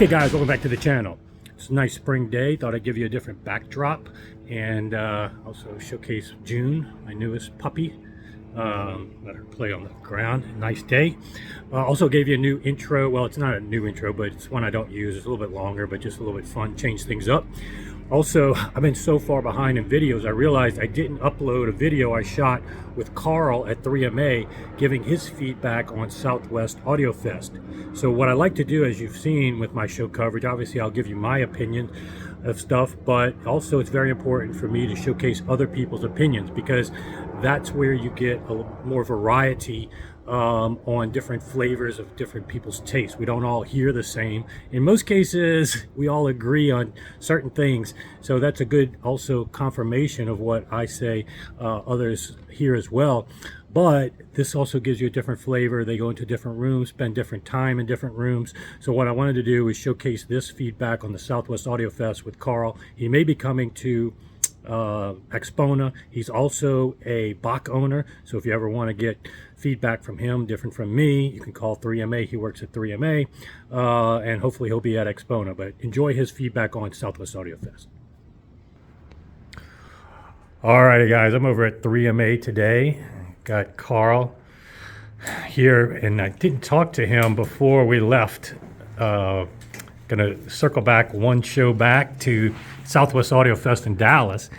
Okay guys, welcome back to the channel. It's a nice spring day. Thought I'd give you a different backdrop and also showcase June, my newest puppy. Let her play on the ground. Nice day. Also gave you a new intro. Well, it's not a new intro, but it's one I don't use. It's a little bit longer, but just a little bit fun. Change things up. Also, I've been so far behind in videos, I realized I didn't upload a video I shot with Karl at 3MA giving his feedback on Southwest Audio Fest. So what I like to do, as you've seen with my show coverage, obviously I'll give you my opinion of stuff, but also it's very important for me to showcase other people's opinions, because that's where you get a more variety on different flavors of different people's tastes. We don't all hear the same. In most cases, we all agree on certain things. So that's a good also confirmation of what I say others hear as well. But this also gives you a different flavor. They go into different rooms, spend different time in different rooms. So what I wanted to do is showcase this feedback on the Southwest Audio Fest with Karl. He may be coming to Expona. He's also a Bach owner, so if you ever want to get feedback from him different from me, you can call 3MA. He works at 3MA, and hopefully he'll be at Expona. But enjoy his feedback on Southwest Audio Fest. Alrighty guys, I'm over at 3MA today. Got Karl here, and I didn't talk to him before we left. Gonna circle back one show back to Southwest Audio Fest in Dallas.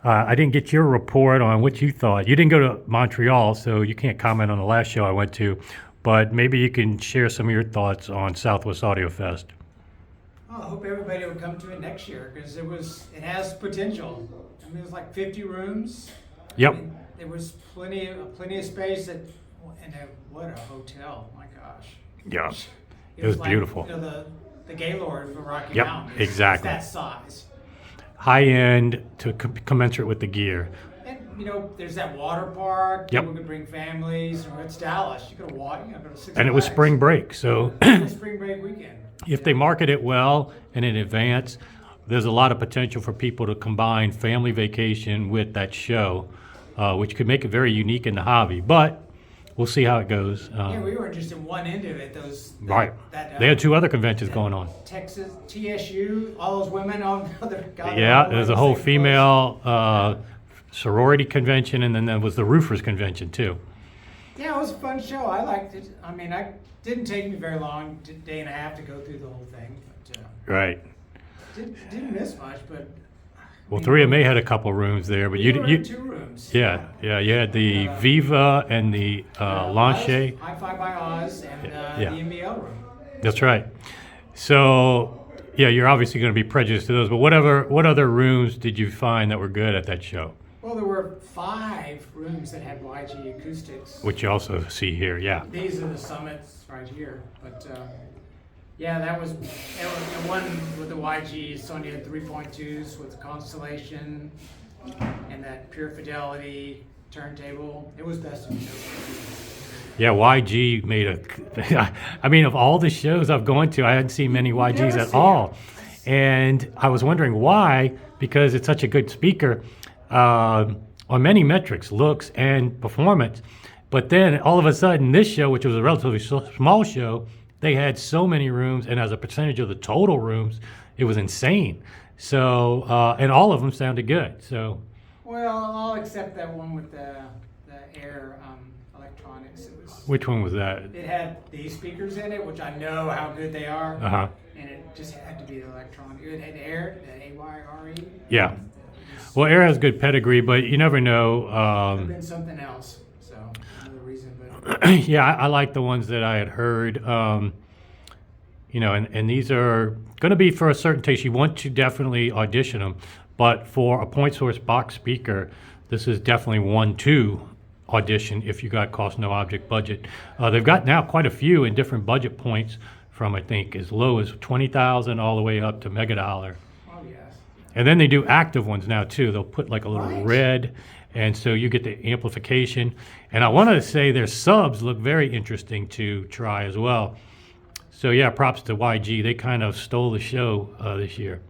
I didn't get your report on what you thought. You didn't go to Montreal, so you can't comment on the last show I went to, but maybe you can share some of your thoughts on Southwest Audio Fest. I hope everybody will come to it next year, because it has potential. I mean, it was like 50 rooms. Yep. I mean, there was plenty of space what a hotel! My gosh. Yeah. It was like, beautiful. You know, the Gaylord for Rocky Yep, Mountain. exactly. It's that size. High end to commensurate with the gear. And you know, there's that water park. Yep. People could bring families. It's Dallas. You could walk. You know, go to Six And it was Flags. spring break, so Spring break weekend. if they market it well and in advance, there's a lot of potential for people to combine family vacation with that show, which could make it very unique in the hobby. But we'll see how it goes. Yeah, we were just in one end of it. Right. They had two other conventions going on. Texas, TSU, all those women on the other. Yeah, there's a whole female sorority convention, and then there was the roofers convention too. Yeah, it was a fun show. I liked it. I mean, it didn't take me very long, day and a half to go through the whole thing. But, right. Didn't miss much, but. Well, 3MA had a couple rooms there, but you 2 rooms. Yeah, you had the Viva and the Lanche. Hi-Fi by Oz and the MBL room. That's right. So, yeah, you're obviously going to be prejudiced to those, but what other rooms did you find that were good at that show? Well, there were 5 rooms that had YG acoustics. Which you also see here, yeah. These are the summits right here, but yeah, that was the one with the YG. Sony had 3.2s with the Constellation and that Pure Fidelity turntable. It was best in show. Yeah, YG made I mean, of all the shows I've gone to, I hadn't seen many YGs at all. And I was wondering why, because it's such a good speaker on many metrics, looks and performance. But then all of a sudden, this show, which was a relatively small show, they had so many rooms, and as a percentage of the total rooms, it was insane. So, and all of them sounded good. So, well, I'll accept that one with the Air electronics. Which one was that? It had these speakers in it, which I know how good they are. Uh-huh. And it just had to be the electronic. It had Air, the AYRE. Yeah. Well, Air has good pedigree, but you never know. Could have been something else. So another reason, but. Yeah, I like the ones that I had heard. You know, and these are going to be for a certain taste. You want to definitely audition them, but for a point source box speaker, this is definitely one to audition if you got cost no object budget. They've got now quite a few in different budget points, from I think as low as $20,000 all the way up to $1. Oh yes. And then they do active ones now too. They'll put like a little red, and so you get the amplification. And I wanted to say their subs look very interesting to try as well. So yeah, props to YG. They kind of stole the show this year.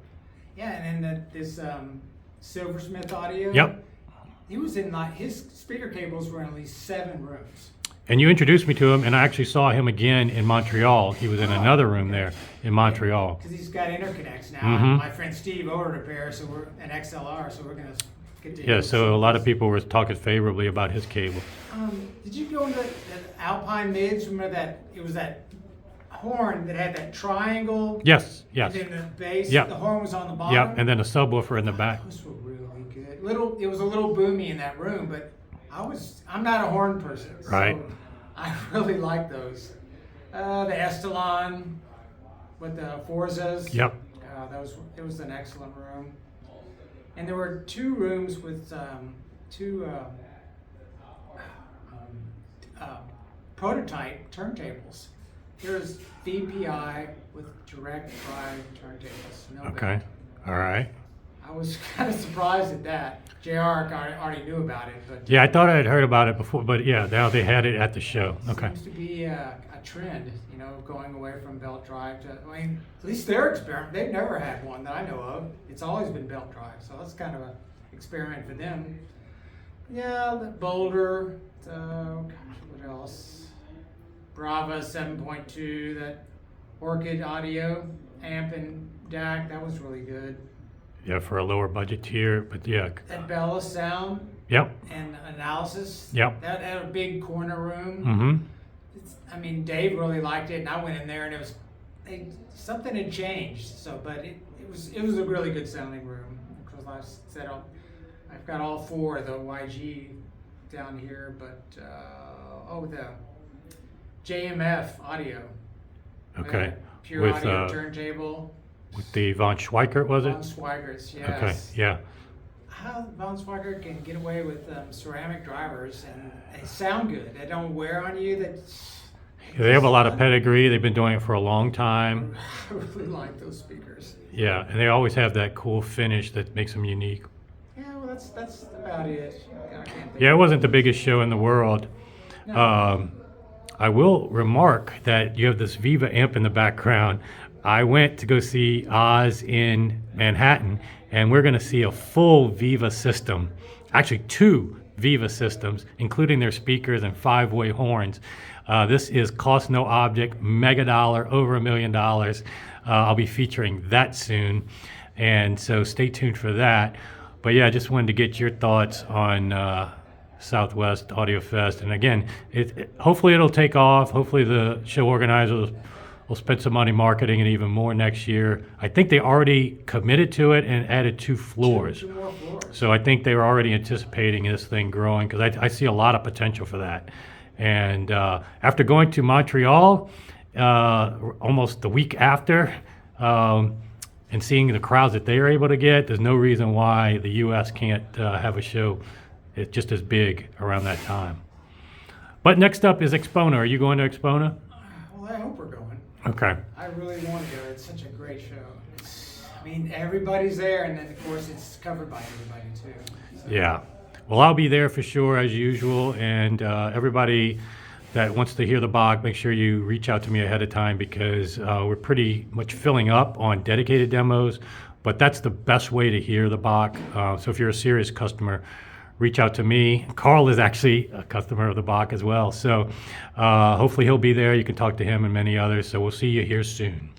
Yeah, and then this Silversmith audio. Yep. He was in his speaker cables were in at least 7 rooms. And you introduced me to him, and I actually saw him again in Montreal. He was in another room there in Montreal. Because he's got interconnects now. Mhm. My friend Steve ordered a pair, so we're an XLR, so we're gonna get to. Yeah, use so a some. lot of people were talking favorably about his cable. Did you go into that Alpine mids? Remember that it was that horn that had that triangle. Yes, yes. And then the bass. Yep. The horn was on the bottom. Yep, and then a subwoofer in the back. Those were really good. It was a little boomy in that room, but I'm not a horn person. Right. So I really like those. The Estalon with the Forzas. Yep. It was an excellent room. And there were 2 rooms with two prototype turntables. There's VPI with direct drive turntables. No Okay. bend. All right. I was kind of surprised at that. JR already knew about it, but Yeah, I thought I had heard about it before, but yeah, now they had it at the show. Okay. seems to be a trend, going away from belt drive to. I mean, at least their experiment. They've never had one that I know of. It's always been belt drive, so that's kind of an experiment for them. Yeah, the Boulder. What else? Brava 7.2. That Orchid Audio amp and DAC. That was really good. Yeah, for a lower budget tier, but yeah. That Bella Sound Yep. and Analysis. Yep. That had a big corner room. Mm-hmm. Dave really liked it, and I went in there, and it was something had changed. So, but it was a really good sounding room. Because I said I've got all 4 of the YG down here, but the JMF audio. Okay. Pure With audio turntable. with the Von Schweikert, was it? Von Schweigert's, yes. Okay. Yeah. How Von Schweigert can get away with ceramic drivers and they sound good. They don't wear on you. They have a lot of pedigree. They've been doing it for a long time. I really like those speakers. Yeah, and they always have that cool finish that makes them unique. Yeah, well, that's about it. I can't think Yeah, it wasn't the biggest show in the world. No. I will remark that you have this Viva amp in the background. I went to go see Oz in Manhattan, and we're going to see a full Viva system. Actually, 2 Viva systems, including their speakers and 5-way horns. This is cost no object, mega dollar, over $1 million. I'll be featuring that soon, and so stay tuned for that. But yeah, I just wanted to get your thoughts on Southwest Audio Fest. And again, hopefully it'll take off. Hopefully the show organizers will spend some money marketing it even more next year. I think they already committed to it and added 2 floors. 2 more floors. So I think they were already anticipating this thing growing, because I see a lot of potential for that. And after going to Montreal almost the week after, and seeing the crowds that they are able to get, there's no reason why the U.S. can't have a show just as big around that time. But next up is Expona. Are you going to Expona? Well, I hope we're going. Okay. I really want to go. It's such a great show. Everybody's there, and then of course it's covered by everybody too. So. Yeah. Well, I'll be there for sure as usual, and everybody that wants to hear the Bach, make sure you reach out to me ahead of time, because we're pretty much filling up on dedicated demos, but that's the best way to hear the Bach. So if you're a serious customer, reach out to me. Karl is actually a customer of the Bach as well, so hopefully he'll be there. You can talk to him and many others, so we'll see you here soon.